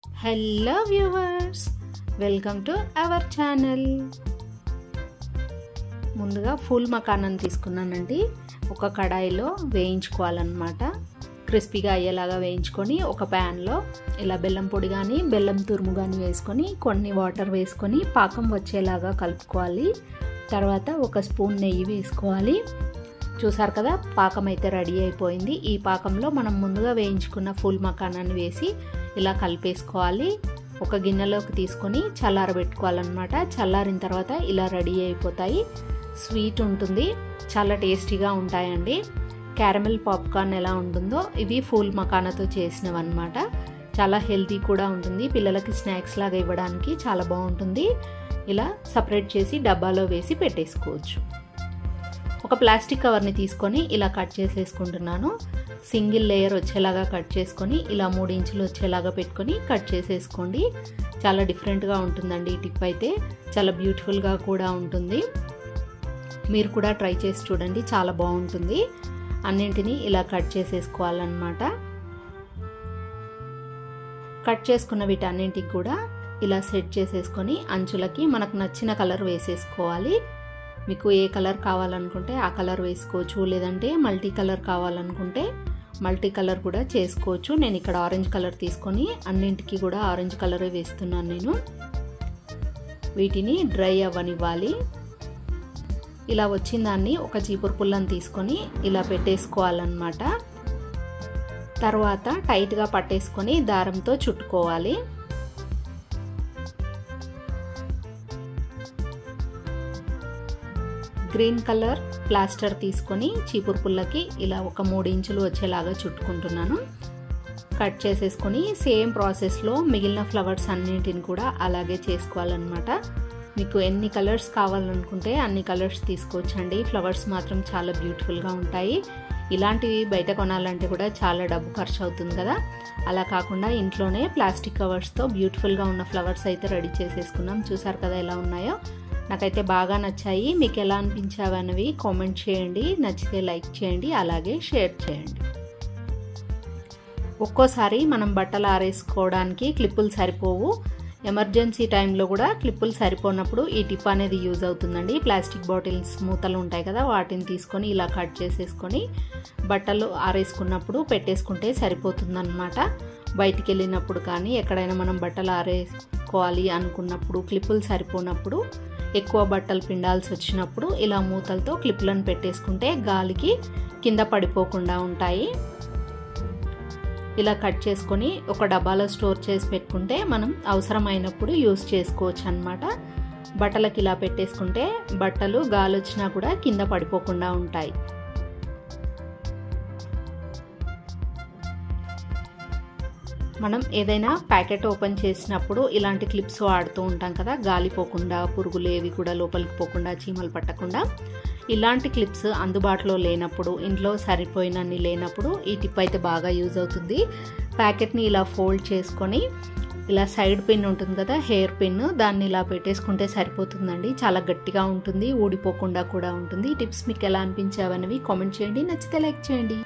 Hello viewers, welcome to our channel. ముందుగా full మకానాన్ని తీసుకున్నానండి. ఒక కడాయిలో వేయించుకోవాలన్నమాట. క్రిస్పీగా అయ్యేలాగా వేయించుకొని ఒక ప్యాన్లో ఇలా బెల్లం పొడి కానీ బెల్లం తురుము కానీ వేసుకొని కొన్ని వాటర్ వేసుకొని పాకం వచ్చేలాగా కలుపుకోవాలి. తర్వాత ఒక స్పూన్ నెయ్యి వేసుకోవాలి. చూసారు కదా, పాకం అయితే రెడీ అయిపోయింది. ఈ పాకంలో మనం ముందుగా వేయించుకున్న ఫుల్ మకానాన్ని వేసి ఇలా కలిపేసుకోవాలి. ఒక గిన్నెలోకి తీసుకొని చల్లారబెట్టుకోవాలన్నమాట. చల్లారిన తర్వాత ఇలా రెడీ అయిపోతాయి. స్వీట్ ఉంటుంది, చాలా టేస్టీగా ఉంటాయండి. క్యారమెల్ పాప్కార్న్ ఎలా ఉంటుందో ఇవి ఫుల్ మకానాతో చేసినవి అనమాట. చాలా హెల్తీ కూడా ఉంటుంది. పిల్లలకి స్నాక్స్ లాగా ఇవ్వడానికి చాలా బాగుంటుంది. ఇలా సపరేట్ చేసి డబ్బాలో వేసి పెట్టేసుకోవచ్చు. ఒక ప్లాస్టిక్ కవర్ని తీసుకొని ఇలా కట్ చేసేసుకుంటున్నాను. సింగిల్ లేయర్ వచ్చేలాగా కట్ చేసుకొని ఇలా 3 ఇంచులు వచ్చేలాగా పెట్టుకొని కట్ చేసేసుకోండి. చాలా డిఫరెంట్గా ఉంటుందండి ఈ టిప్ అయితే. చాలా బ్యూటిఫుల్గా కూడా ఉంటుంది. మీరు కూడా ట్రై చేసి చూడండి, చాలా బాగుంటుంది. అన్నింటినీ ఇలా కట్ చేసేసుకోవాలన్నమాట. కట్ చేసుకున్న వీటన్నింటికి కూడా ఇలా సెట్ చేసేసుకొని అంచులకి మనకు నచ్చిన కలర్ వేసేసుకోవాలి. మీకు ఏ కలర్ కావాలనుకుంటే ఆ కలర్ వేసుకోవచ్చు, లేదంటే మల్టీ కలర్ కావాలనుకుంటే మల్టీ కలర్ కూడా చేసుకోవచ్చు. నేను ఇక్కడ ఆరెంజ్ కలర్ తీసుకొని అన్నింటికి కూడా ఆరెంజ్ కలరే వేస్తున్నాను నేను. వీటిని డ్రై అవ్వనివ్వాలి. ఇలా వచ్చిన దాన్ని ఒక చీపురు పుల్లని తీసుకొని ఇలా పెట్టేసుకోవాలన్నమాట. తర్వాత టైట్గా పట్టేసుకొని దారంతో చుట్టుకోవాలి. గ్రీన్ కలర్ ప్లాస్టర్ తీసుకొని చీపురు పుల్లకి ఇలా ఒక 3 ఇంచులు వచ్చేలాగా చుట్టుకుంటున్నాను. కట్ చేసేసుకొని సేమ్ ప్రాసెస్లో మిగిలిన ఫ్లవర్స్ అన్నింటిని కూడా అలాగే చేసుకోవాలన్నమాట. మీకు ఎన్ని కలర్స్ కావాలనుకుంటే అన్ని కలర్స్ తీసుకోవచ్చండి. ఫ్లవర్స్ మాత్రం చాలా బ్యూటిఫుల్గా ఉంటాయి. ఇలాంటివి బయట కొనాలంటే కూడా చాలా డబ్బు ఖర్చు అవుతుంది కదా. అలా కాకుండా ఇంట్లోనే ప్లాస్టిక్ కవర్స్తో బ్యూటిఫుల్గా ఉన్న ఫ్లవర్స్ అయితే రెడీ చేసేసుకున్నాం. చూసారు కదా ఎలా ఉన్నాయో. నాకైతే బాగా నచ్చాయి. మీకు ఎలా అనిపించావు అనేవి కామెంట్ చేయండి. నచ్చితే లైక్ చేయండి, అలాగే షేర్ చేయండి. ఒక్కోసారి మనం బట్టలు ఆరేసుకోవడానికి క్లిప్పులు సరిపోవు. ఎమర్జెన్సీ టైంలో కూడా క్లిప్పులు సరిపోనప్పుడు ఈ టిప్ అనేది యూజ్ అవుతుందండి. ప్లాస్టిక్ బాటిల్స్ మూతలు ఉంటాయి కదా, వాటిని తీసుకొని ఇలా కట్ చేసేసుకొని బట్టలు ఆరేసుకున్నప్పుడు పెట్టేసుకుంటే సరిపోతుందన్నమాట. బయటికి వెళ్ళినప్పుడు కానీ ఎక్కడైనా మనం బట్టలు ఆరేసుకోవాలి అనుకున్నప్పుడు క్లిప్పులు సరిపోనప్పుడు, ఎక్కువ బట్టలు పిండాల్సి వచ్చినప్పుడు ఇలా మూతలతో క్లిప్లను పెట్టేసుకుంటే గాలికి కింద పడిపోకుండా ఉంటాయి. ఇలా కట్ చేసుకొని ఒక డబ్బాలో స్టోర్ చేసి పెట్టుకుంటే మనం అవసరమైనప్పుడు యూజ్ చేసుకోవచ్చు అన్నమాట. బట్టలకి ఇలా పెట్టేసుకుంటే బట్టలు గాలి వచ్చినా కూడా కింద పడిపోకుండా ఉంటాయి. మనం ఏదైనా ప్యాకెట్ ఓపెన్ చేసినప్పుడు ఇలాంటి క్లిప్స్ వాడుతూ ఉంటాం కదా, గాలిపోకుండా, పురుగులు ఏవి కూడా లోపలికి పోకుండా, చీమలు పట్టకుండా. ఇలాంటి క్లిప్స్ అందుబాటులో లేనప్పుడు, ఇంట్లో సరిపోయినన్ని లేనప్పుడు ఈ టిప్ అయితే బాగా యూజ్ అవుతుంది. ప్యాకెట్ని ఇలా ఫోల్డ్ చేసుకొని ఇలా సైడ్ పిన్ ఉంటుంది కదా, హెయిర్ పిన్, దాన్ని ఇలా పెట్టేసుకుంటే సరిపోతుందండి. చాలా గట్టిగా ఉంటుంది, ఊడిపోకుండా కూడా ఉంటుంది. ఈ టిప్స్ మీకు ఎలా అనిపించావనేవి కామెంట్ చేయండి. నచ్చితే లైక్ చేయండి.